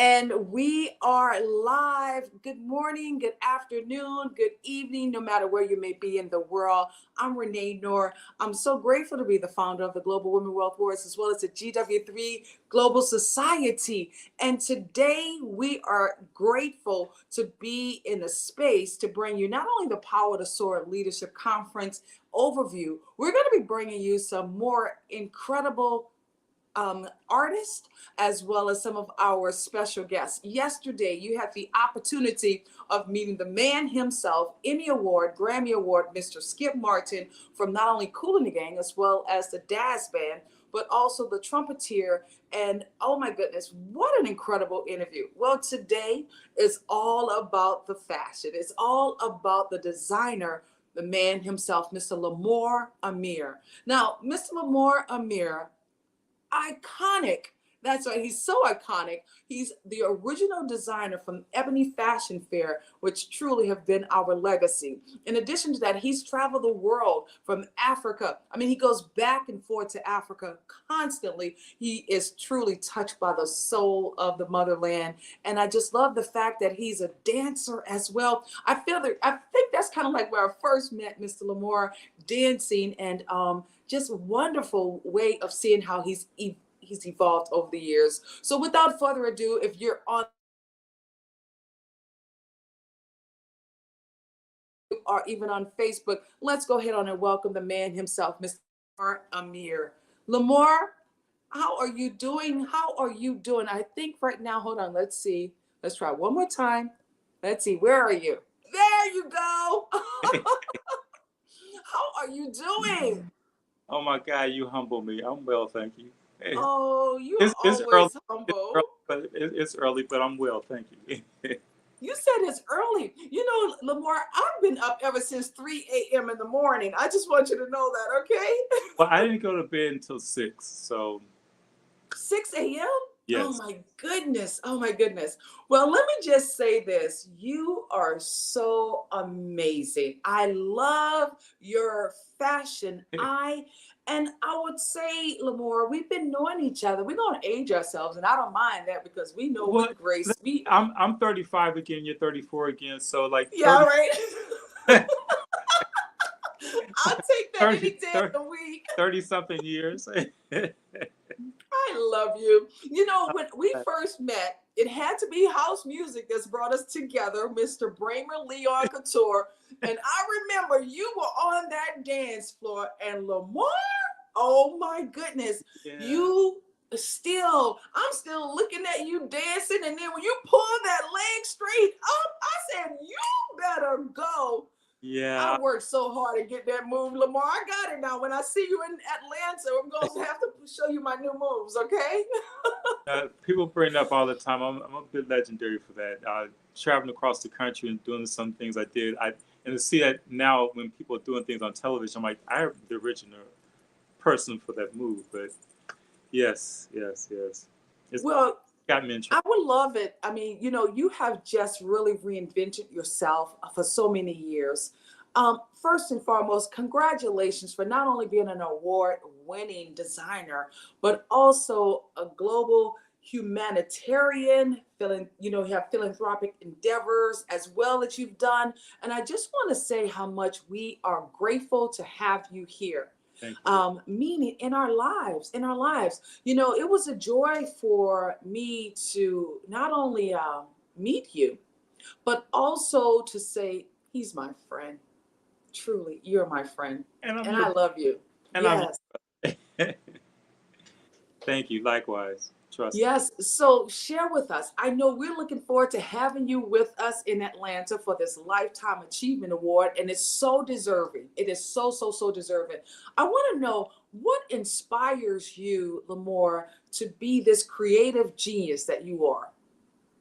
And we are live. Good morning, good afternoon, good evening, no matter where you may be in the world. I'm Renee Knorr. I'm so grateful to be the founder of the Global Women Wealth Wars as well as the GW3 Global Society. And today we are grateful to be in a space to bring you not only the Power to Soar Leadership Conference overview, we're going to be bringing you some more incredible artists as well as some of our special guests. Yesterday, you had the opportunity of meeting the man himself, Emmy Award, Grammy Award, Mr. Skip Martin from not only Kool and the Gang as well as the Daz Band, but also the trumpeter. And oh my goodness, what an incredible interview. Well, today is all about the fashion. It's all about the designer, the man himself, Mr. Ameer. Now, Mr. Ameer, iconic. That's right. He's so iconic. He's the original designer from Ebony Fashion Fair, which truly have been our legacy. In addition to that, he's traveled the world from Africa. I mean, he goes back and forth to Africa constantly. He is truly touched by the soul of the motherland. And I just love the fact that he's a dancer as well. I think that's kind of like where I first met Mr. Lamore, dancing, and just wonderful way of seeing how he's evolved over the years. So without further ado, if you're on or even on Facebook, let's go ahead on and welcome the man himself, Mr. Ameer. Lamar, how are you doing? How are you doing? I think right now, hold on, let's see. Let's try one more time. Let's see, where are you? There you go. How are you doing? Oh my God, you humble me. I'm well, thank you. Oh, you are It's early, always humble. it's early, but I'm well, thank you. You said it's early. You know, Lamar, I've been up ever since 3 a.m. in the morning. I just want you to know that, okay? Well, I didn't go to bed until 6, so 6 a.m.? Oh yes. my goodness. Oh my goodness. Well, let me just say this. You are so amazing. I love your fashion. And I would say, Lamar, we've been knowing each other. We're going to age ourselves, and I don't mind that because we know Well, with grace. I'm 35 again. You're 34 again. So like Yeah, right. 30, I'll take that 30, any day 30, of the week. 30 something years. I love you. You know, when we first met, it had to be house music that's brought us together, Mr. Bramer Leon Couture. And I remember you were on that dance floor, and Lamar, oh my goodness, Yeah. I'm still looking at you dancing. And then when you pull that leg straight up, I said, you better go. I Yeah. worked so hard to get that move, Lamar. I got it now. When I see you in Atlanta, I'm going to have to show you my new moves, okay? People bring it up all the time. I'm a bit legendary for that. Traveling across the country and doing some things I did. And to see that now when people are doing things on television, I'm like, I'm the original person for that move. But yes. It's Well, got me in I trouble. would love it. I mean, you know, you have just really reinvented yourself for so many years. First and foremost, congratulations for not only being an award-winning designer, but also a global humanitarian, you have philanthropic endeavors as well that you've done. And I just want to say how much we are grateful to have you here. Thank you. Meaning in our lives. You know, it was a joy for me to not only meet you, but also to say, he's my friend. Truly, you're my friend. And I'm And your I love you. and I'm Yes. your Thank you. Likewise. Trust me. Yes. So share with us. I know we're looking forward to having you with us in Atlanta for this Lifetime Achievement Award. And it's so deserving. It is so deserving. I want to know what inspires you, Lamore, to be this creative genius that you are.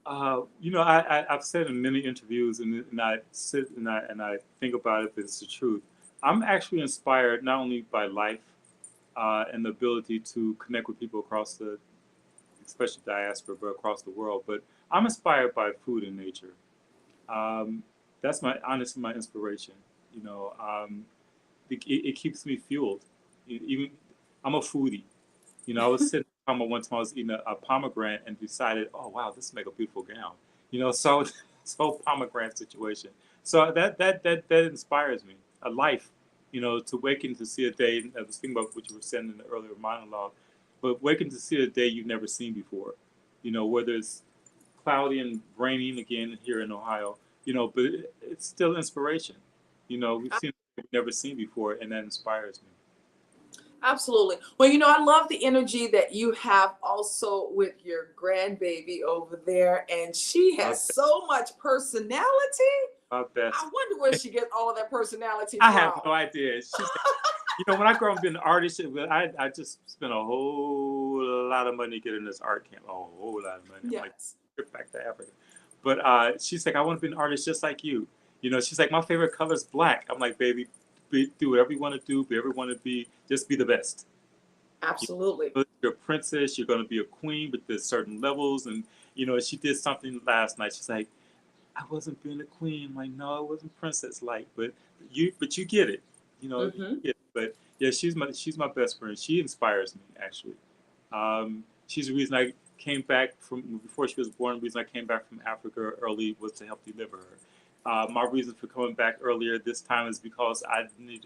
I've said in many interviews, and I sit and I think about it, but it's the truth. I'm actually inspired not only by life and the ability to connect with people across especially diaspora, but across the world. But I'm inspired by food and nature. Um, that's honestly my inspiration. You know, it keeps me fueled. Even I'm a foodie. I was sitting remember one time I was eating a pomegranate and decided, oh wow, this make a beautiful gown. So this whole pomegranate situation. So that inspires me. A life, to waken to see a day. I was thinking about what you were saying in the earlier monologue, but waking to see a day you've never seen before. Whether it's cloudy and raining again here in Ohio. But it's still inspiration. We've seen we've never seen before, and that inspires me. Absolutely. Well, I love the energy that you have also with your grandbaby over there, and she My, has so much personality. my best. I wonder where she gets all of that personality I have from. no idea. She's when I grow up being an artist, I just spent a whole lot of money getting this art camp. A whole lot of money. I'm like, Yes. trip back to Africa. But she's like, I want to be an artist just like you. She's like, my favorite color is black. I'm like, baby, do whatever you want to do, be whatever you want to be. Just be the best. Absolutely. You're a princess. You're going to be a queen, but there's certain levels. And she did something last night. She's like, I wasn't being a queen. I'm like, no, I wasn't princess like, but you get it. You Hmm. get it. But yeah, she's my best friend. She inspires me actually. She's the reason I came back from before she was born. The reason I came back from Africa early was to help deliver her. My reason for coming back earlier this time is because I need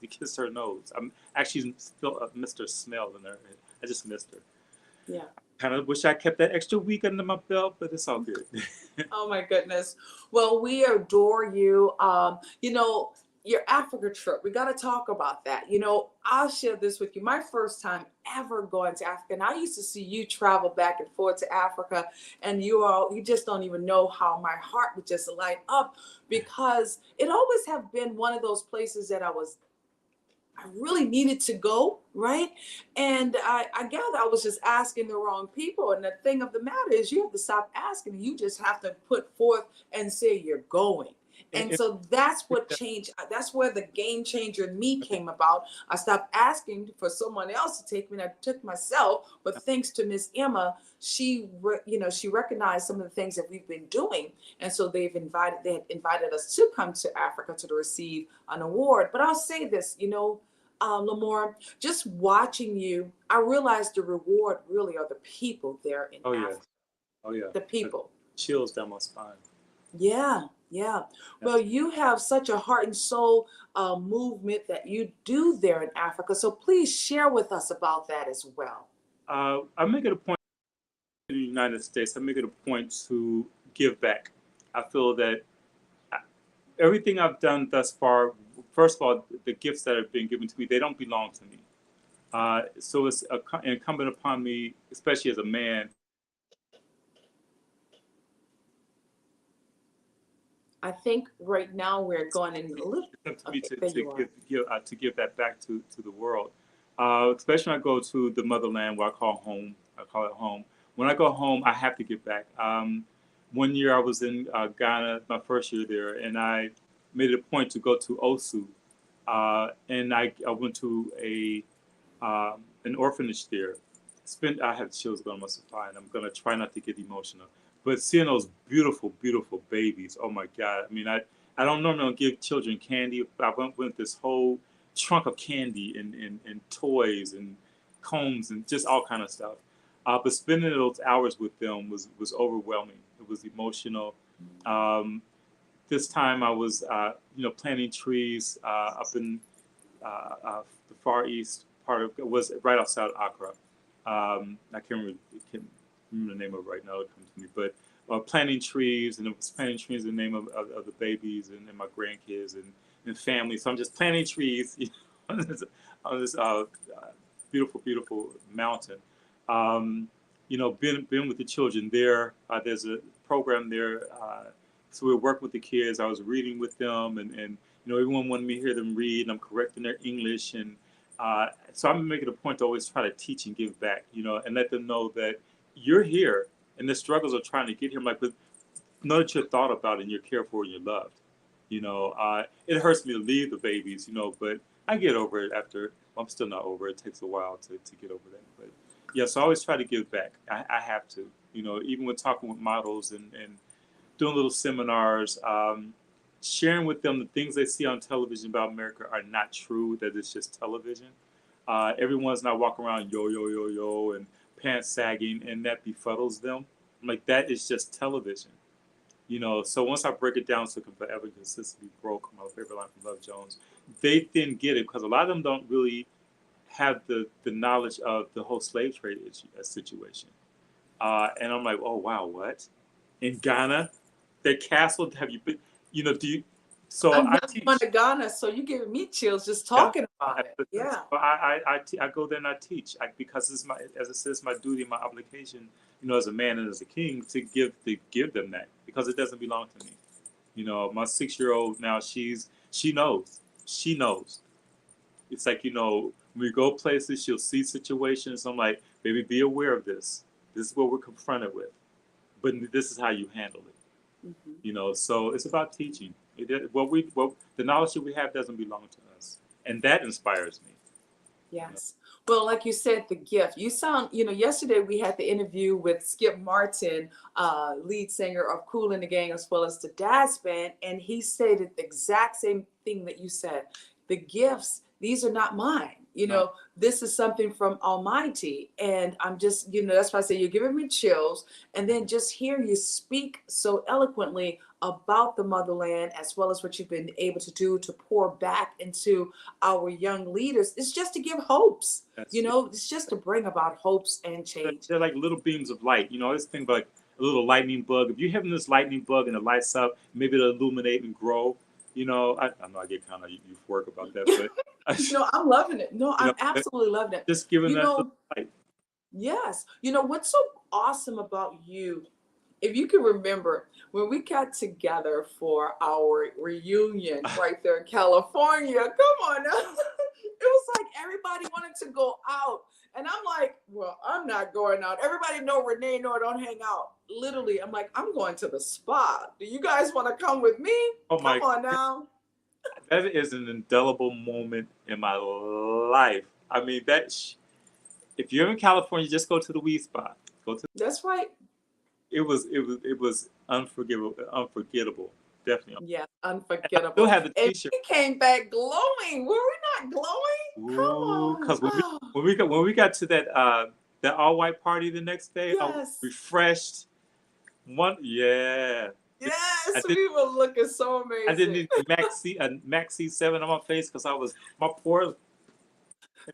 to kiss her nose. I'm actually still missed her smell in her. I just missed her. Yeah. Kind of wish I kept that extra week under my belt, but it's all good. Oh my goodness. Well, we adore you. Your Africa trip, we got to talk about that. I'll share this with you. My first time ever going to Africa, and I used to see you travel back and forth to Africa, and you just don't even know how my heart would just light up because it always have been one of those places that I really needed to go, right? And I gather I was just asking the wrong people. And the thing of the matter is, you have to stop asking. You just have to put forth and say you're going. And And- so that's what changed. That's where the game changer in me came about. I stopped asking for someone else to take me, and I took myself. But thanks to Miss Emma, she recognized some of the things that we've been doing, and so they had invited us to come to Africa to receive an award. But I'll say this, Lamore, just watching you, I realized the reward really are the people there in oh yes, Africa. oh yeah. The people. Chills down my spine. Yeah, yeah. Yeah. Well, you have such a heart and soul movement that you do there in Africa. So please share with us about that as well. I make it a point in the United States. I make it a point to give back. I feel that everything I've done thus far, first of all, the gifts that have been given to me, they don't belong to me. So it's incumbent upon me, especially as a man, I think right now we're going in a little. it's up to me Okay, there you are. to give that back to the world. Especially when I go to the motherland, where I call home. I call it home. When I go home, I have to give back. One year I was in Ghana, my first year there, and I made it a point to go to Osu, and I went to an orphanage there. I have chills going on my spine. I'm gonna try not to get emotional, but seeing those beautiful, beautiful babies. Oh my God! I mean, I don't normally give children candy. I went with this whole trunk of candy and toys and combs and just all kind of stuff. But spending those hours with them was overwhelming. It was emotional. Um, this time I was, planting trees up in the far east part of, it was right outside Accra. I can't remember the name of it right now. It comes to me, but planting trees, and it was planting trees in the name of the babies and my grandkids and family. So I'm just planting trees on this beautiful, beautiful mountain. Being with the children there. There's a program there. So we work with the kids. I was reading with them, and everyone wanted me to hear them read, and I'm correcting their English, and so I'm making a point to always try to teach and give back, and let them know that you're here, and the struggles are trying to get here. I'm like, but know that you're thought about and you're cared for and you're loved. It hurts me to leave the babies, but I get over it after. Well, I'm still not over it. It takes a while to get over that, but yeah. So I always try to give back. I have to, even with talking with models and doing little seminars, sharing with them the things they see on television about America are not true, that it's just television. Everyone's not walking around yo, yo, yo, yo, and pants sagging, and that befuddles them. I'm like, that is just television. So once I break it down so it can forever consistently broke, my favorite line from Love Jones, they then get it because a lot of them don't really have the knowledge of the whole slave trade situation. And I'm like, oh wow, what? In Ghana, their castle, have you been, do you, so I'm I not going teach. to Ghana, so you're giving me chills just Yeah. talking about it. Yeah. So I go there and I teach because it's my, as it says, my duty, my obligation, as a man and as a king to give them that because it doesn't belong to me. My 6-year-old now, she knows. It's like, when we go places, she'll see situations. I'm like, baby, be aware of this. This is what we're confronted with, but this is how you handle it. So it's about teaching. The knowledge that we have doesn't belong to us, and that inspires me. Yes. Well, like you said, the gift. You sound, yesterday we had the interview with Skip Martin, lead singer of Kool and the Gang, as well as the Dad's Band, and he stated the exact same thing that you said. The gifts, these are not mine. No. This is something from Almighty. And I'm just, that's why I say you're giving me chills. And then just hear you speak so eloquently about the motherland, as well as what you've been able to do to pour back into our young leaders. It's just to give hopes. It's just to bring about hopes and change. They're like little beams of light. This thing like a little lightning bug. If you're having this lightning bug and it lights up, maybe it'll illuminate and grow. I know I get kind of euphoric about that, but I'm loving it. No, I'm absolutely loving it. Just giving that little light. Yes. What's so awesome about you, if you can remember when we got together for our reunion right there in California, come on now. It was like everybody wanted to go out. And I'm like, well, I'm not going out. Everybody know Renee Knorr don't hang out. Literally, I'm like, I'm going to the spa. Do you guys want to come with me? Come on now. That is an indelible moment in my life. I mean, if you're in California, just go to the weed spot. That's right. It was unforgettable. Definitely. Yeah, unforgettable. I still have the T-shirt. And we came back glowing. Were we not glowing? Come on. Because when we got to that all white party the next day, I was refreshed. Yes, we were looking so amazing. I didn't need a Max C7 on my face because my pores.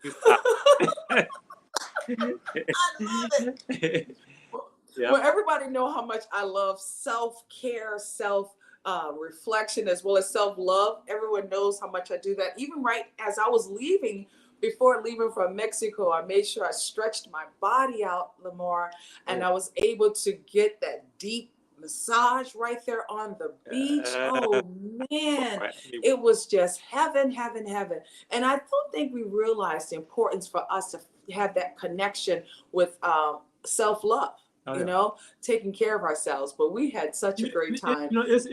I love it. Yeah. Well, everybody know how much I love self-care, reflection, as well as self-love. Everyone knows how much I do that. Even right as I was before leaving from Mexico, I made sure I stretched my body out, Lamar, and I was able to get that deep massage right there on the beach. Oh man, it was just heaven. And I don't think we realized the importance for us to have that connection with self-love. Taking care of ourselves. But we had such a great time. It's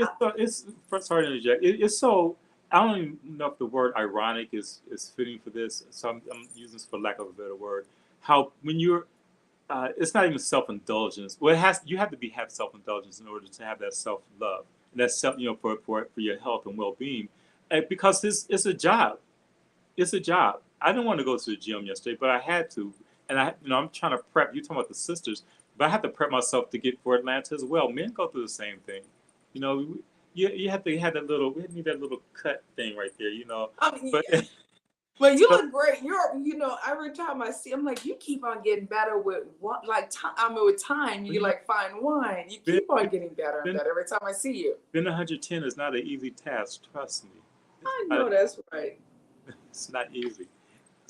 sorry to interject. It's so, I don't even know if the word ironic is fitting for this. So I'm using this for lack of a better word. How when you're, it's not even self-indulgence. Well, you have to have self-indulgence in order to have that self-love. And that's for your health and well-being, because it's a job. It's a job. I didn't want to go to the gym yesterday, but I had to, and I'm trying to prep. You're talking about the sisters. But I have to prep myself to get for Atlanta as well. Men go through the same thing. You have to have that little, we need that little cut thing right there, But you look great. Every time I see, I'm like, you keep on getting better with time. You like fine wine. You keep on getting better and better every time I see you. Being 110 is not an easy task. Trust me. I know that's right. It's not easy.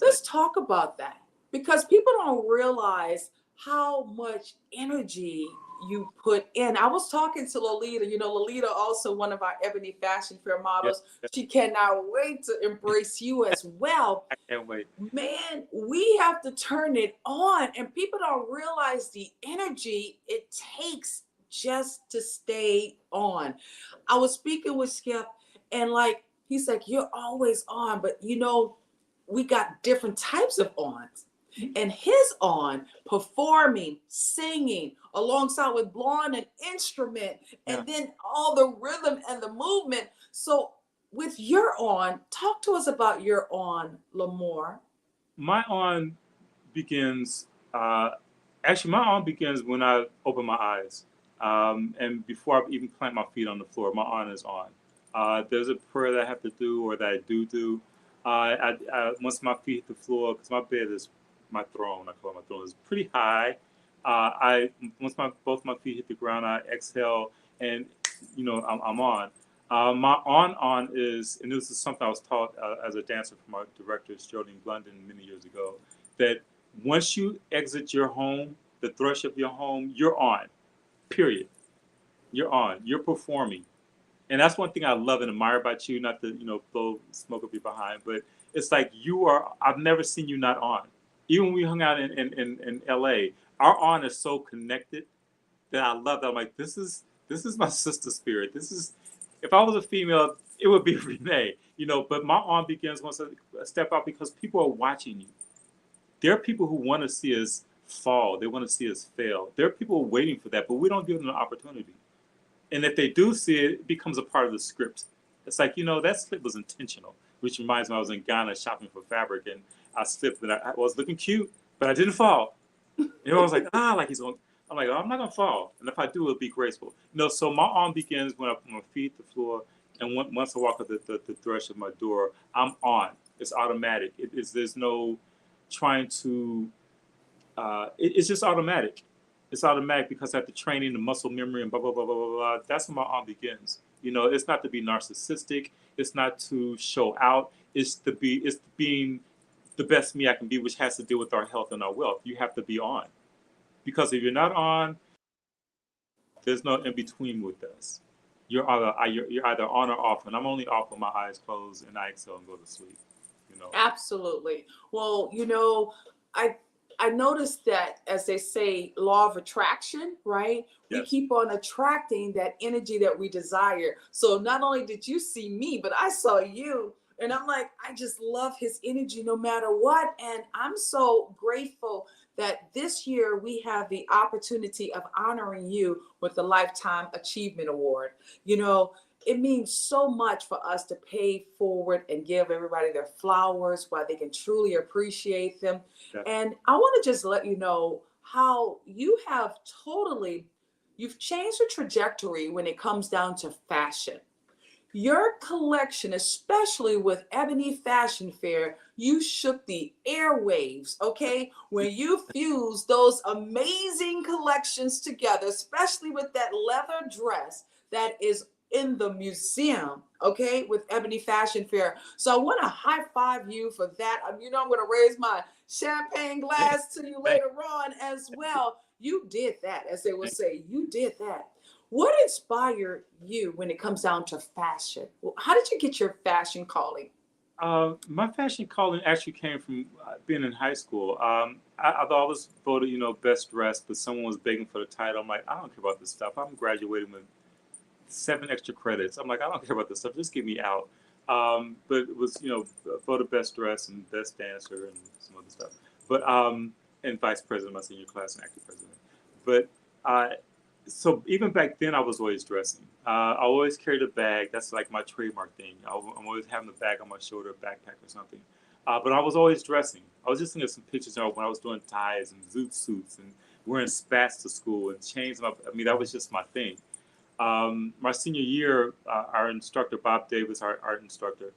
Let's talk about that, because people don't realize how much energy you put in. I was talking to Lolita. Lolita, also one of our Ebony Fashion Fair models. Yes. She cannot wait to embrace you as well. I can't wait. Man, we have to turn it on, and people don't realize the energy it takes just to stay on. I was speaking with Skip, and he's like, you're always on, but we got different types of ons. And his on performing, singing alongside with blowing an instrument, and then all the rhythm and the movement. So with your on, talk to us about your on, Lamar. My on begins Actually, my on begins when I open my eyes. And before I even plant my feet on the floor, my on is on. There's a prayer that I have to do or that I do. Once my feet hit the floor, because my bed is my throne, I call it my throne, is pretty high. I Once both my feet hit the ground, I exhale, and I'm on. My on is, and this is something I was taught as a dancer from our director, Geraldine Blunden, many years ago, that once you exit your home, the thresh of your home, you're on. Period. You're on. You're performing, and that's one thing I love and admire about you. Not to blow smoke up your behind, but it's like you are. I've never seen you not on. Even when we hung out in L.A., our on is so connected that I love that. I'm like, this is my sister spirit. This is, if I was a female, it would be Renee. But my on begins once I step out because people are watching you. There are people who want to see us fall. They want to see us fail. There are people waiting for that, but we don't give them the opportunity. And if they do see it, it becomes a part of the script. It's like, that slip was intentional, which reminds me I was in Ghana shopping for fabric and I slipped and I was looking cute, but I didn't fall. And everyone was like, like he's going. I'm like, oh, I'm not going to fall. And if I do, it'll be graceful. So my arm begins when I put my feet to the floor. And once I walk up the thresh of my door, I'm on. It's automatic. There's no trying to it's just automatic. It's automatic because after training, the muscle memory and blah blah blah blah blah blah. That's when my on begins. It's not to be narcissistic. It's not to show out. It's being the best me I can be, which has to do with our health and our wealth. You have to be on, because if you're not on, there's no in between with us. You're either on or off, and I'm only off with my eyes closed and I exhale and go to sleep. Absolutely. Well, I I noticed that, as they say, law of attraction, right? We Yes. keep on attracting that energy that we desire. So not only did you see me, but I saw you. And I'm like, I just love his energy no matter what. And I'm so grateful that this year we have the opportunity of honoring you with the Lifetime Achievement Award. You know, it means so much for us to pay forward and give everybody their flowers while they can truly appreciate them. Yeah. And I want to just let you know how you have you've changed the trajectory when it comes down to fashion. Your collection, especially with Ebony Fashion Fair, you shook the airwaves, okay? When you fused those amazing collections together, especially with that leather dress that is in the museum, okay, with Ebony Fashion Fair. So I want to high five you for that. I'm going to raise my champagne glass to you Thank later on as well. You did that, as they would you. say. You did that. What inspired you when it comes down to fashion? How did you get your fashion calling? My fashion calling actually came from being in high school. I've always voted, best dressed, but someone was begging for the title. I'm like, I don't care about this stuff. I'm graduating with 7 extra credits. I'm like, I don't care about this stuff. Just get me out. But it was, voted best dressed and best dancer and some other stuff. But and vice president of my senior class and active president. But so even back then, I was always dressing. I always carried a bag. That's like my trademark thing. I'm always having a bag on my shoulder, a backpack or something. But I was always dressing. I was just looking at some pictures when I was doing ties and zoot suits and wearing spats to school and chains. I mean, that was just my thing. My senior year, our instructor, Bob Davis, our art instructor,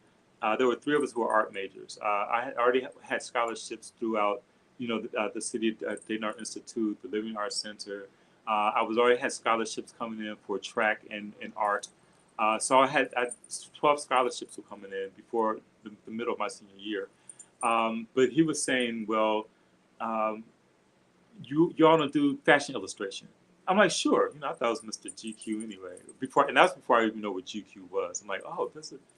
there were 3 of us who were art majors. I had already had scholarships throughout, the city Dayton Art Institute, the Living Arts Center. I was already had scholarships coming in for track and art. So I had 12 scholarships were coming in before the middle of my senior year. But he was saying, well, you all don't do fashion illustration. I'm like, sure. I thought it was Mr. GQ anyway. And that was before I even know what GQ was. I'm like, oh,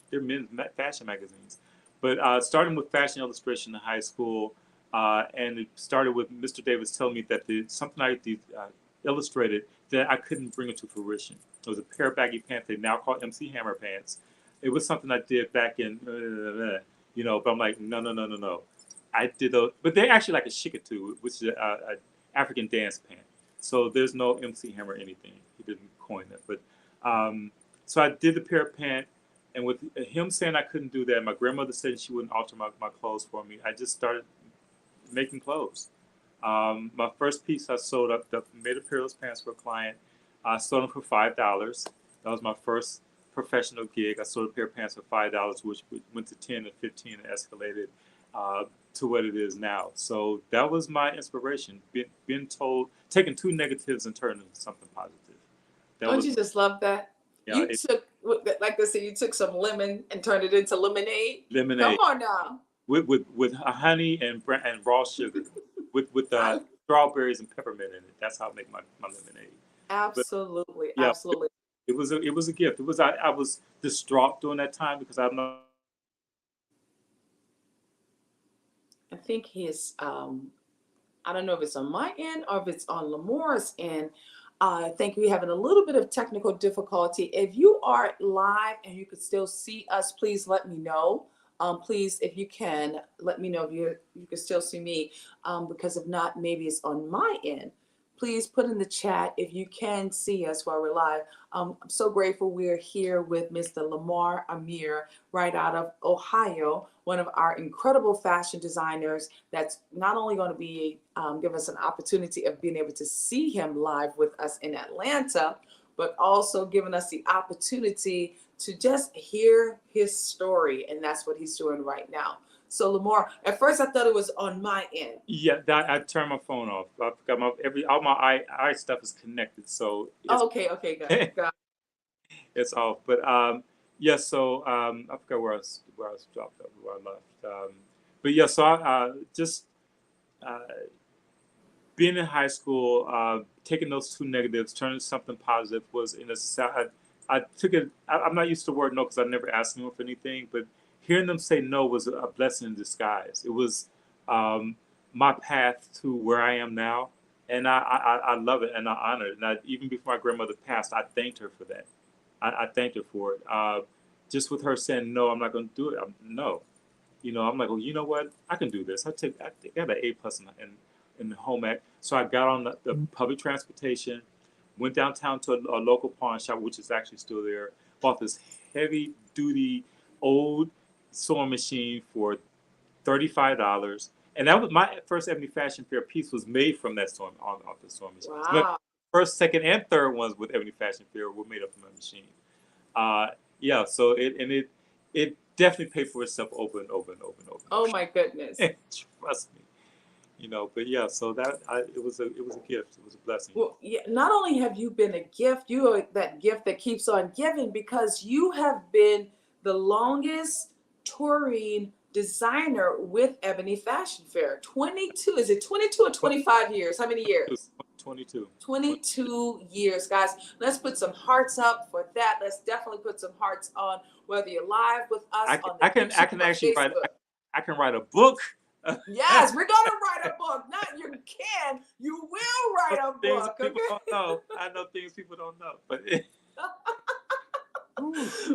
they're men's fashion magazines. But starting with fashion illustration in high school, and it started with Mr. Davis telling me that something I did, illustrated that I couldn't bring it to fruition. It was a pair of baggy pants they now call MC Hammer pants. It was something I did back in, but I'm like, no, no, no, no, no. I did those, but they're actually like a shikatu, which is a African dance pant. So there's no MC Hammer anything. He didn't coin it. But so I did the pair of pants, and with him saying I couldn't do that, my grandmother said she wouldn't alter my clothes for me. I just started making clothes. My first piece I sold up, made a pair of those pants for a client. I sold them for $5. That was my first professional gig. I sold a pair of pants for $5, which went to 10 and 15 and escalated to what it is now. So that was my inspiration. Being told, taking two negatives and turning into something positive. That Don't was, you just love that? yeah, You took, like they say, you took some lemon and turned it into lemonade. Come lemonade on now. with honey and raw sugar, with I, strawberries and peppermint in it. That's how I make my lemonade. But absolutely, yeah, absolutely. it was a gift. It was I was distraught during that time because I'm not. I think his I don't know if it's on my end or if it's on Lamore's end. I think we're having a little bit of technical difficulty. If you are live and you could still see us, please let me know. Please, if you can, let me know if you can still see me. Because if not, maybe it's on my end. Please put in the chat if you can see us while we're live. I'm so grateful we're here with Mr. Lamar Ameer, right out of Ohio, one of our incredible fashion designers that's not only going to be give us an opportunity of being able to see him live with us in Atlanta, but also giving us the opportunity to just hear his story. And that's what he's doing right now. So Lamar, at first I thought it was on my end. Yeah, that I turned my phone off. I got all my eye stuff is connected, so it's Oh, okay, got it's off. But yeah, so I forgot where I was dropped up, where I left. But yeah, so I just uh, being in high school, taking those two negatives, turning something positive was in a. I took it. I'm not used to the word no because I never asked anyone for anything, but hearing them say no was a blessing in disguise. It was um, my path to where I am now, and I love it and I honor it. And even before my grandmother passed, I thanked her for that. I thanked her for it. Just with her saying no, I'm not going to do it. No, I'm like, well, you know what? I can do this. I got an A+ in the home ec. So I got on the public transportation, went downtown to a local pawn shop, which is actually still there. Bought this heavy duty old sewing machine for $35, and that was my first Ebony Fashion Fair piece was made from that sewing off the sewing machine. So my wow. first, second, and third ones with Ebony Fashion Fair were made up from that machine. Yeah, so it definitely paid for itself over and over and over and over. Oh my goodness. Trust me, But yeah, so it was a gift. It was a blessing. Well, yeah, not only have you been a gift, you are that gift that keeps on giving because you have been the longest touring designer with Ebony Fashion Fair. 22, is it 22 or 25 years? How many years? 22. 22 years, guys. Let's put some hearts up for that. Let's definitely put some hearts on whether you're live with us on the I can YouTube or actually write. Facebook. I can write a book. Yes, we're gonna write a book. Not you can, you will write a Things book. people Okay. don't know. I know things people don't know, but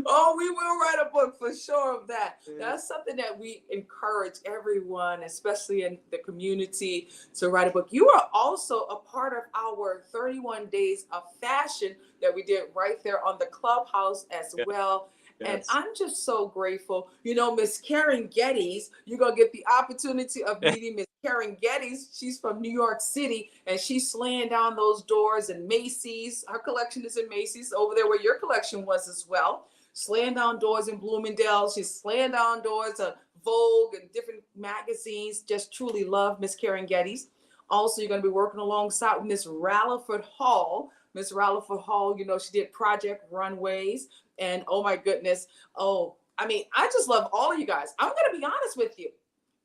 Oh, we will write a book for sure of that. Yeah. That's something that we encourage everyone, especially in the community, to write a book. You are also a part of our 31 days of fashion that we did right there on the clubhouse as well. And Yes. I'm just so grateful. Miss Karen Geddes, you're going to get the opportunity of meeting Miss Karen Geddes. She's from New York City, and she's slaying down those doors in Macy's. Her collection is in Macy's, over there where your collection was as well. Slaying down doors in Bloomingdale. She's slaying down doors on Vogue and different magazines. Just truly love Miss Karen Geddes. Also, you're going to be working alongside Miss Ralliford Hall. Miss Ralliford Hall, she did Project Runways. And oh my goodness. I just love all of you guys. I'm going to be honest with you.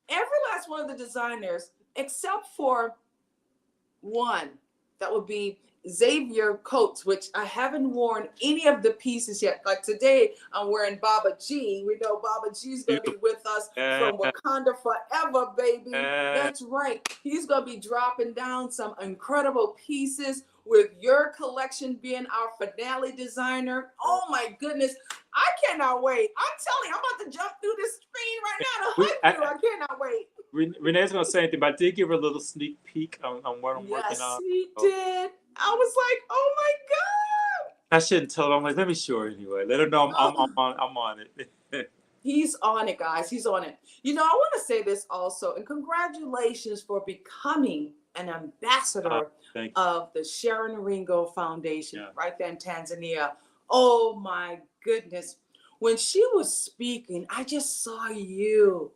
Every last one of the designers, except for one, that would be Xavier Coates, which I haven't worn any of the pieces yet. Like today, I'm wearing Baba G. We know Baba G's going to be with us from Wakanda forever, baby. That's right. He's going to be dropping down some incredible pieces with your collection being our finale designer. Oh my goodness. I cannot wait. I'm telling you, I'm about to jump through this screen right now to hug you. I cannot wait. Renee's gonna say anything, but I did give her a little sneak peek on what I'm working on. Yes, he did. I was like, oh my God. I shouldn't tell her. I'm like, let me show her anyway. Let her know I'm on it. He's on it, guys. He's on it. I want to say this also, and congratulations for becoming an ambassador Thank you. of the Sharon Ringo Foundation Yeah. right there in Tanzania. Oh my goodness. When she was speaking, I just saw you.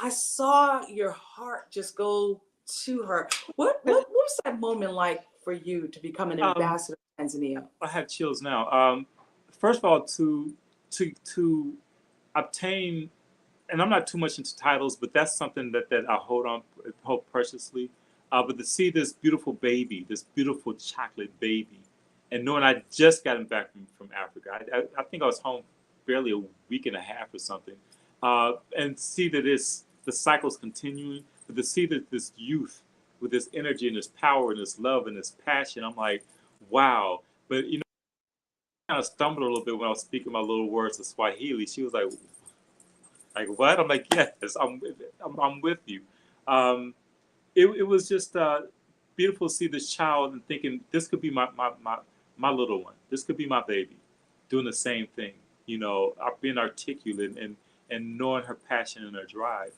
I saw your heart just go to her. What was that moment like for you to become an Um, ambassador of Tanzania? I have chills now. First of all, to obtain, and I'm not too much into titles, but that's something that I hold preciously. But to see this beautiful baby, this beautiful chocolate baby, and knowing I just gotten back from Africa, I think I was home barely a week and a half or something, and see that the cycle's continuing, but to see that this youth with this energy and this power and this love and this passion, I'm like, wow. But kind of stumbled a little bit when I was speaking my little words of Swahili. She was like what? I'm like, yes, I'm with you. Um, it was just beautiful to see this child and thinking this could be my little one. This could be my baby, doing the same thing. Being articulate and knowing her passion and her drive.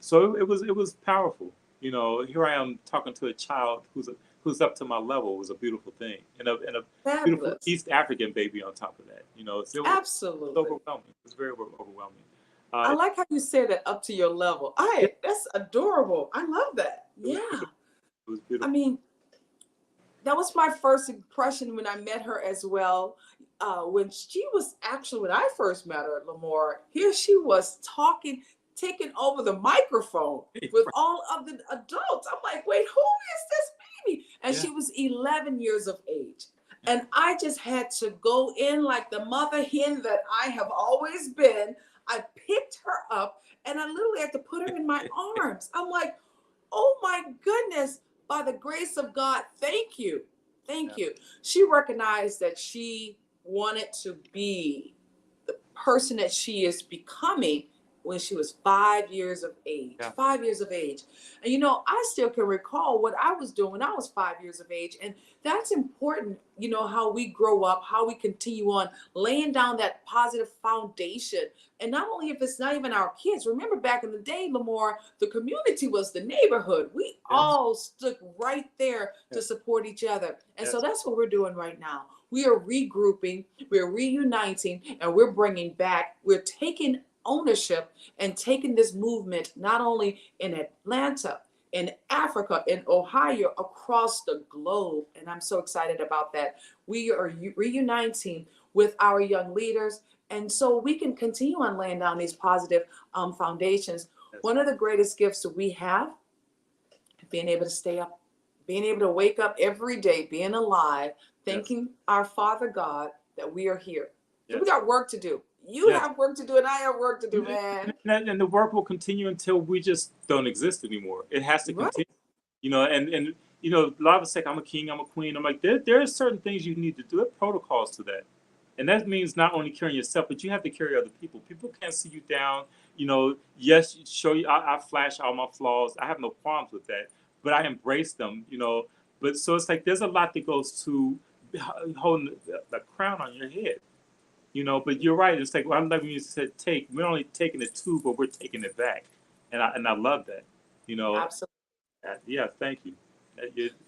So it was powerful. Here I am talking to a child who's up to my level was a beautiful thing, and a beautiful Fabulous. East African baby on top of that. It's Absolutely. overwhelming. It's very overwhelming. I Uh, like how you said that up to your level. yeah, That's adorable. I love that. it was Yeah. beautiful. It was I beautiful. mean, that was my first impression when I met her as well. When I first met her at Lemoore, here she was talking, taking over the microphone with all of the adults. I'm like, wait, who is this baby? And Yeah, she was 11 years of age. yeah, And I just had to go in like the mother hen that I have always been. I picked her up and I literally had to put her in my arms. I'm like, oh my goodness, by the grace of God, thank you. yeah, Thank you. She recognized that she wanted to be the person that she is becoming when she was 5 years of age. yeah. 5 years of age. And I still can recall what I was doing when I was 5 years of age. And that's important, how we grow up, how we continue on laying down that positive foundation. And not only if it's not even our kids. Remember back in the day, Lamore, the community was the neighborhood. We Yes, all stood right there to yes, support each other. And so yes, that's what we're doing right now. We are regrouping, we're reuniting, and we're taking ownership and taking this movement not only in Atlanta, in Africa, in Ohio, across the globe. And I'm so excited about that. We are reuniting with our young leaders. And so we can continue on laying down these positive foundations. yes, One of the greatest gifts that we have, being able to stay up, being able to wake up every day, being alive, yes, thanking our Father God that we are here. So we yes, got work to do. You yes. have work to do, and I have work to do, man. And the work will continue until we just don't exist anymore. It has to Right. continue. And a lot of us say I'm a king, I'm a queen. I'm like there are certain things you need to do. There are protocols to that, and that means not only carrying yourself, but you have to carry other people. People can't see you down. Yes, show you. I flash all my flaws. I have no problems with that, but I embrace them. But so it's like there's a lot that goes to holding the crown on your head. But you're right. It's like well, I'm like when you said take. We're only taking it to, but we're taking it back, and I love that. You know, Absolutely. yeah. Thank you.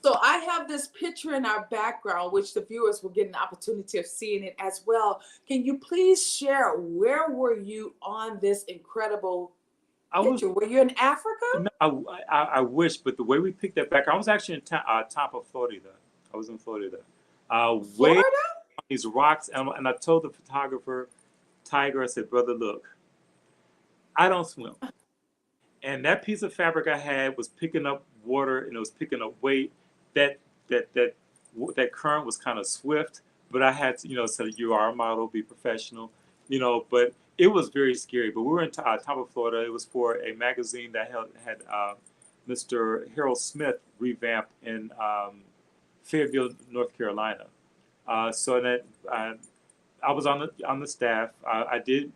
So I have this picture in our background, which the viewers will get an opportunity of seeing it as well. Can you please share where were you on this incredible I was picture? Were you in Africa? no, I wish, but the way we picked that back, I was actually in Tampa, Florida. I was in Florida, way on Florida? these rocks, and I told the photographer, Tiger, I said, brother, look, I don't swim. And that piece of fabric I had was picking up water and it was picking up weight. That that that current was kind of swift, but I had to, say you are a model, be professional, But it was very scary. But we were in Tampa, Florida. It was for a magazine that had Mr. Harold Smith revamped in Fayetteville, North Carolina. So that I was on the staff. I did,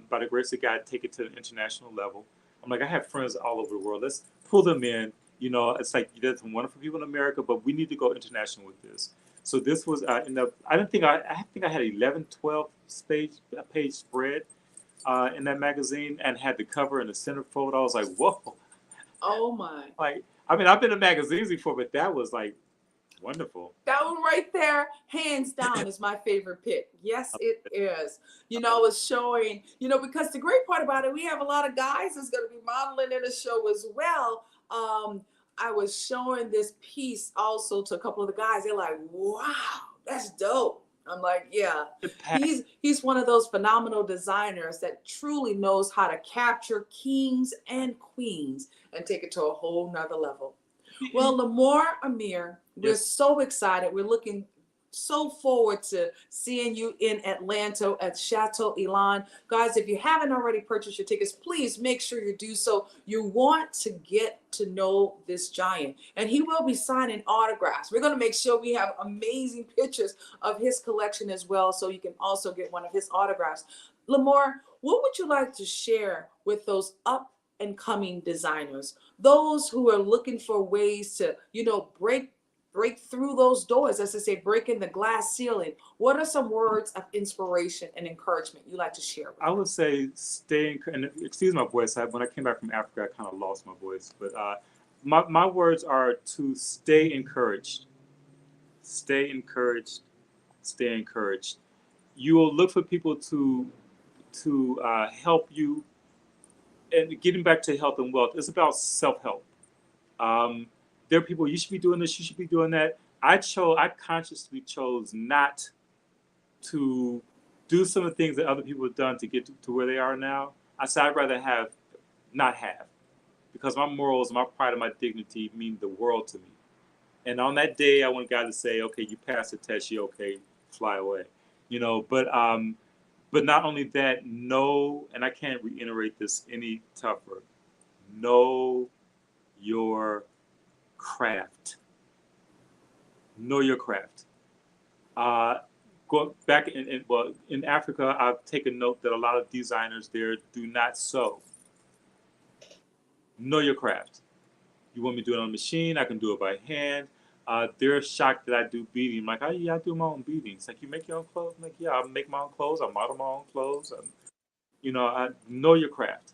by the grace of God, take it to the international level. I'm like, I have friends all over the world. Let's pull them in. It's like there's some wonderful people in America, but we need to go international with this. So this was I didn't think I think I had 11, 12 page spread in that magazine and had the cover and the centerfold. I was like, whoa. Oh my. Like, I mean, I've been in magazines before, but that was like wonderful. That one right there, hands down, is my favorite pick. Yes, it is. I was showing, because the great part about it, we have a lot of guys that's going to be modeling in the show as well. I was showing this piece also to a couple of the guys. They're like, wow, that's dope. I'm like, yeah, he's one of those phenomenal designers that truly knows how to capture kings and queens and take it to a whole nother level. Well, Lamar, Ameer, we're Yes. so excited. We're looking so forward to seeing you in Atlanta at Chateau Elan. Guys, if you haven't already purchased your tickets, please make sure you do so. You want to get to know this giant, and he will be signing autographs. We're going to make sure we have amazing pictures of his collection as well, so you can also get one of his autographs. Lamar, what would you like to share with those up and coming designers, those who are looking for ways to, break through those doors, as I say, breaking the glass ceiling? What are some words of inspiration and encouragement you like to share with I them? would say stay, and excuse my voice. When I came back from Africa, I kind of lost my voice. But my words are to stay encouraged, stay encouraged, stay encouraged. You will look for people to help you, and getting back to health and wealth. It's about self help. Um, there are people, you should be doing this, you should be doing that. I consciously chose not to do some of the things that other people have done to get to where they are now. I said I'd rather not have, because my morals, my pride, and my dignity mean the world to me. And on that day, I want God to say, "Okay, you passed the test. You okay? Fly away." But not only that, know, and I can't reiterate this any tougher. Know your craft. Know your craft. Uh, Go back in Africa, I've taken note that a lot of designers there do not sew. Know your craft. You want me to do it on a machine? I can do it by hand. They're shocked that I do beading. I'm like, oh yeah, I do my own beading. It's like, you make your own clothes? I'm like, yeah, I make my own clothes. I model my own clothes. I know your craft.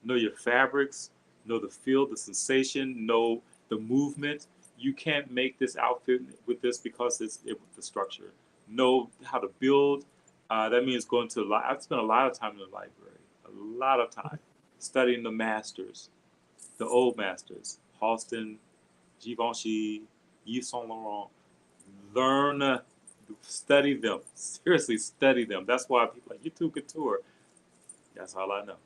Know your fabrics. Know the feel, the sensation. Know the movement. You can't make this outfit with this because the structure. Know how to build. That means going to I've spent a lot of time in the library. A lot of time studying the masters, the old masters, Halston, Givenchy, Yves Saint Laurent. Learn, study them. Seriously, study them. That's why people are like, you too couture. That's all I know.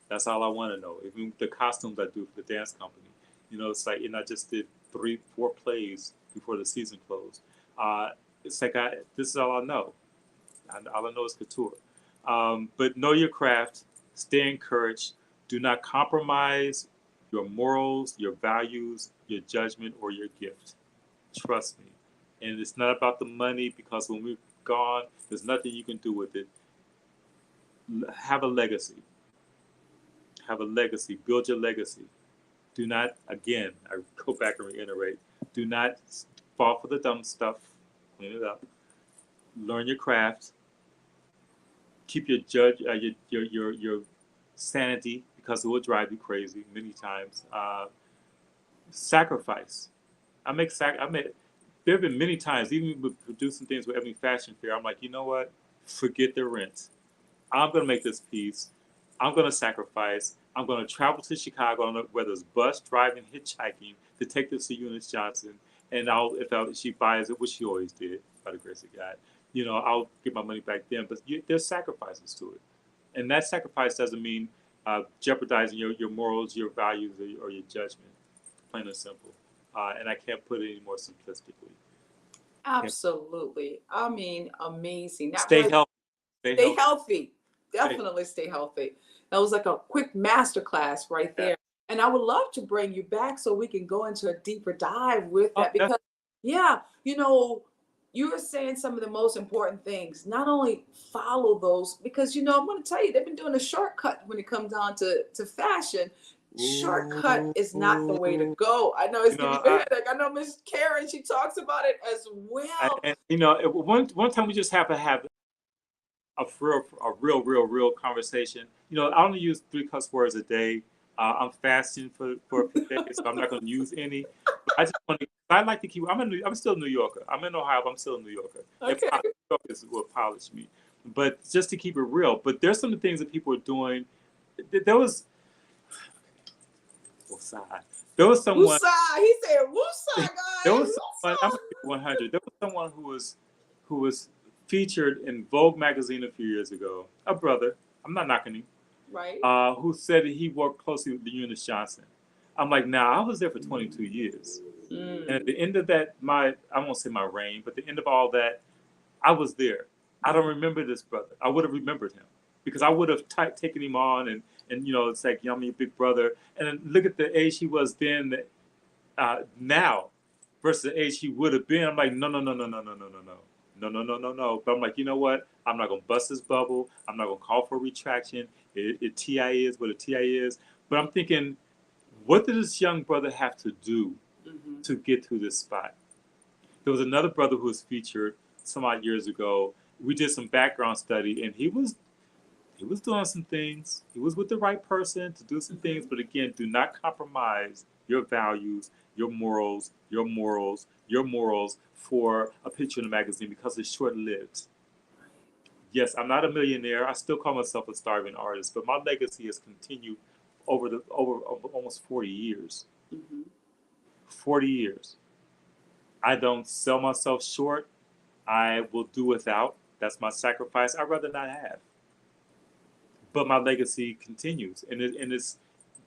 That's all I want to know. Even the costumes I do for the dance company. It's like, I just did 3-4 plays before the season closed. It's like, this is all I know. All I know is couture. But know your craft. Stay encouraged. Do not compromise your morals, your values, your judgment, or your gift. Trust me. And it's not about the money, because when we're gone, there's nothing you can do with it. Have a legacy. Have a legacy. Build your legacy. Do not, again, I go back and reiterate, do not fall for the dumb stuff. Clean it up. Learn your craft. Keep your sanity, because it will drive you crazy many times. Sacrifice. I made. There have been many times, even with producing things with Ebony Fashion Fair, I'm like, you know what? Forget the rent. I'm gonna make this piece. I'm gonna sacrifice. I'm gonna travel to Chicago, whether it's bus, driving, hitchhiking, to take this to Eunice Johnson, and if she buys it, which she always did, by the grace of God, I'll get my money back then. But there's sacrifices to it, and that sacrifice doesn't mean jeopardizing your morals, your values, or your judgment. Plain and simple. And I can't put it any more simplistically. Absolutely. I mean, amazing. That Stay was healthy. Stay stay healthy. healthy. Definitely stay healthy. That was like a quick master class right Yeah. there. And I would love to bring you back so we can go into a deeper dive with Oh, that, because yeah, you were saying some of the most important things. Not only follow those, because I'm going to tell you, they've been doing a shortcut when it comes down to fashion. Shortcut ooh, is not the way to ooh. go. I know it's You giving know, you a headache. I know Miss Karen, she talks about it as well. one time we just have to have a real conversation. I only use 3 cuss words a day. I'm fasting for a few days, so I'm not going to use any. But I just want to. I like to keep. I'm still a New Yorker. I'm in Ohio, but I'm still a New Yorker. Okay. New York is what polished me. But just to keep it real. But there's some of the things that people are doing. There was. Side. There was someone. Woosah. He said woosah, There guys. was someone. I'm gonna be 100. There was someone who was featured in Vogue magazine a few years ago. A brother. I'm not knocking him. Right. Who said that he worked closely with Eunice Johnson. I'm like, nah, I was there for 22 years. And at the end of that, I won't say my reign, but the end of all that, I was there. I don't remember this brother. I would have remembered him because I would have taken him on and it's like, I'm your big brother. And then look at the age he was then, now versus the age he would have been. I'm like, no. But I'm like, you know what? I'm not going to bust his bubble. I'm not going to call for retraction. TI is what a TI is. But I'm thinking, what did this young brother have to do to get to this spot? There was another brother who was featured some odd years ago. We did some background study, and he was doing some things. He was with the right person to do some things. But again, do not compromise your values, your morals for a picture in a magazine because it's short-lived. Yes, I'm not a millionaire. I still call myself a starving artist, but my legacy has continued over almost 40 years. 40 years. I don't sell myself short. I will do without. That's my sacrifice. I'd rather not have. But my legacy continues, and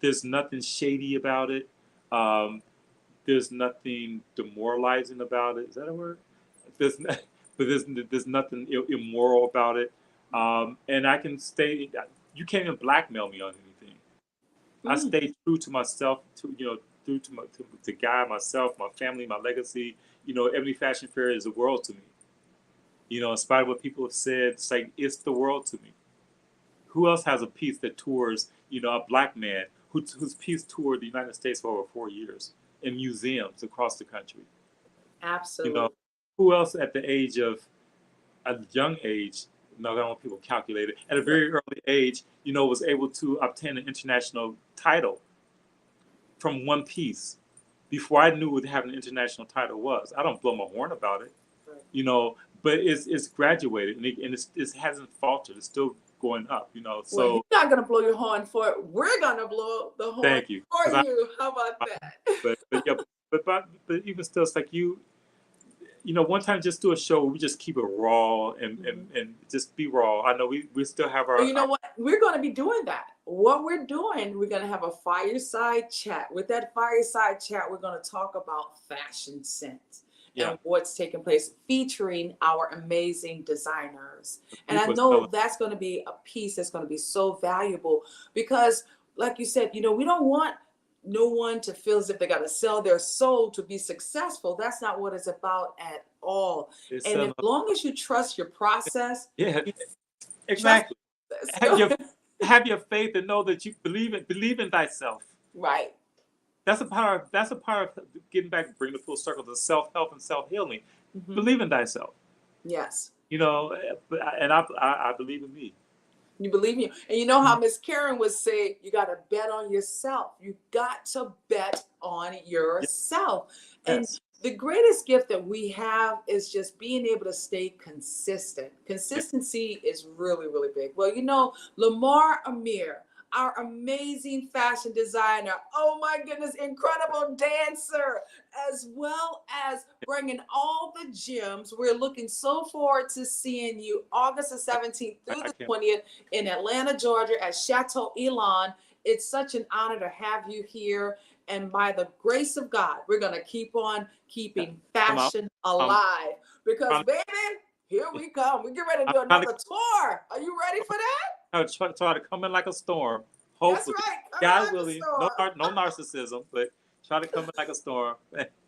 there's nothing shady about it. There's nothing demoralizing about it. Is that a word? There's nothing immoral about it. And I can stay. You can't even blackmail me on anything. I stay true to myself. True to God, myself, my family, my legacy. Ebony Fashion Fair is the world to me. In spite of what people have said, it's the world to me. Who else has a piece that tours, a black man whose piece toured the United States for over 4 years in museums across the country? Absolutely. Who else at a young age, no, I don't want people to calculate it, at a very early age, was able to obtain an international title from one piece before I knew what having an international title was. I don't blow my horn about it, but it's graduated and it hasn't faltered. It's still going up, So well, you're not gonna blow your horn for it. We're gonna blow the horn thank you. for you. How about that? But even still, it's like one time just do a show where we just keep it raw and just be raw. I know we still have our. You know what? We're going to be doing that. What we're doing, we're going to have a fireside chat. With that fireside chat, we're going to talk about fashion sense and what's taking place, featuring our amazing designers. And I know that's going to be a piece that's going to be so valuable because, like you said, we don't want no one to feel as if they got to sell their soul to be successful. That's not what it's about at all. And as long as you trust your process, exactly. Have your faith and know that you believe in thyself. Right. That's a part of getting back, bring the full circle to self-help and self-healing. Believe in thyself. Yes. And I believe in me. You believe me. And how Miss Karen would say, you got to bet on yourself. You got to bet on yourself. Yes. And the greatest gift that we have is just being able to stay consistent. Consistency is really, really big. Well, Lamar Ameer, our amazing fashion designer, oh my goodness, incredible dancer, as well as bringing all the gems. We're looking so forward to seeing you August the 17th through the 20th in Atlanta, Georgia at Chateau Elan. It's such an honor to have you here. And by the grace of God, we're going to keep on keeping fashion alive. Because, baby, here we come. We get ready to do another tour. Are you ready for that? I'll try to come in like a storm. Hopefully. That's right. God willing. No narcissism, but try to come in like a storm.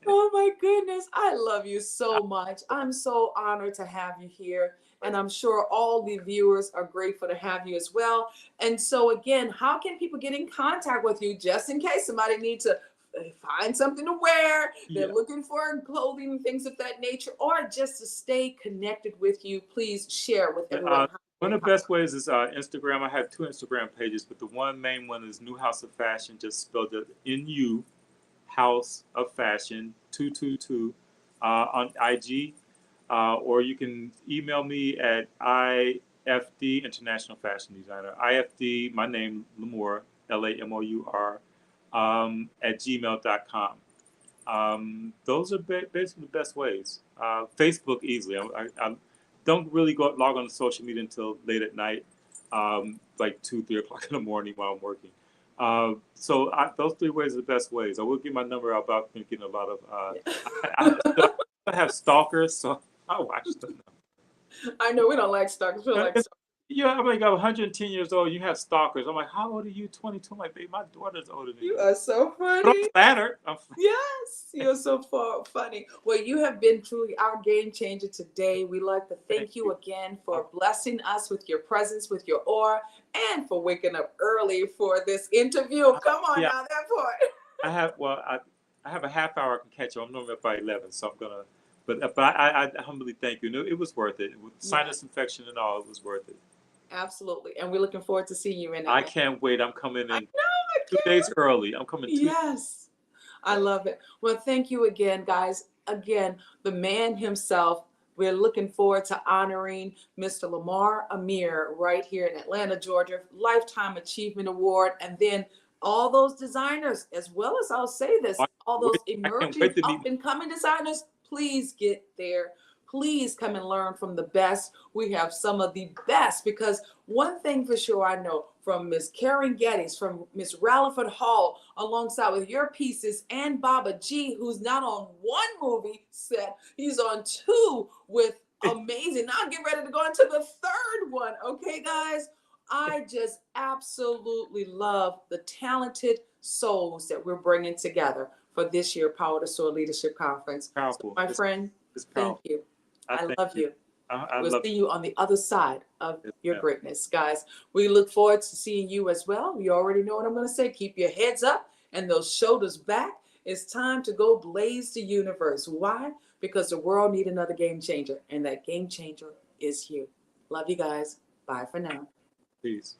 Oh, my goodness. I love you so much. I'm so honored to have you here. And I'm sure all the viewers are grateful to have you as well. And so, again, how can people get in contact with you just in case somebody needs to find something to wear? They're looking for clothing and things of that nature, or just to stay connected with you. Please share with everyone how One of the best ways is Instagram. I have 2 Instagram pages, but the one main one is New House of Fashion, just spelled it NU House of Fashion 222 on IG, or you can email me at IFD International Fashion Designer. IFD, my name Lamour, Lamour, at gmail.com. Those are basically the best ways. Facebook easily. I don't really log on to social media until late at night, like 2, 3 o'clock in the morning while I'm working. So those 3 ways are the best ways. I will give my number out, but I've been getting a lot of. I have stalkers, so I watch them. I know we don't like stalkers. We don't like stalkers. Yeah, I'm like, I'm 110 years old. You have stalkers. I'm like, how old are you? 22. I'm like, babe, my daughter's older than You are so But I'm funny. flattered. Yes, you're so funny. Well, you have been truly our game changer today. We like to thank you again for blessing us with your presence, with your aura, and for waking up early for this interview. Come on Yeah. now, that part. I have a half hour I can catch you. I'm normally up by 11, so I'm gonna. But I humbly thank you. It was worth it. With sinus infection and all, it was worth it. Absolutely, and we're looking forward to seeing you in. I can't wait. I'm coming in I know, I 2 can't. days early. I'm coming 2. Yes, I love it. Well, thank you again, guys. Again, the man himself. We're looking forward to honoring Mr. Lamar Ameer right here in Atlanta, Georgia, Lifetime Achievement Award, and then all those designers, as well as I'll say this, all those emerging up and coming designers, please get there. Please come and learn from the best. We have some of the best, because one thing for sure I know from Miss Karen Geddes, from Miss Ralliford Hall, alongside with your pieces, and Baba G, who's not on one movie set, he's on 2 with amazing. Now I'm getting ready to go into the 3rd one. Okay, guys, I just absolutely love the talented souls that we're bringing together for this year Power to Soar Leadership Conference. Powerful. So, my friend, thank you. I love you. We'll see you on the other side of your greatness, guys. We look forward to seeing you as well. You already know what I'm going to say. Keep your heads up and those shoulders back. It's time to go blaze the universe. Why? Because the world needs another game changer, and that game changer is you. Love you guys. Bye for now. Peace.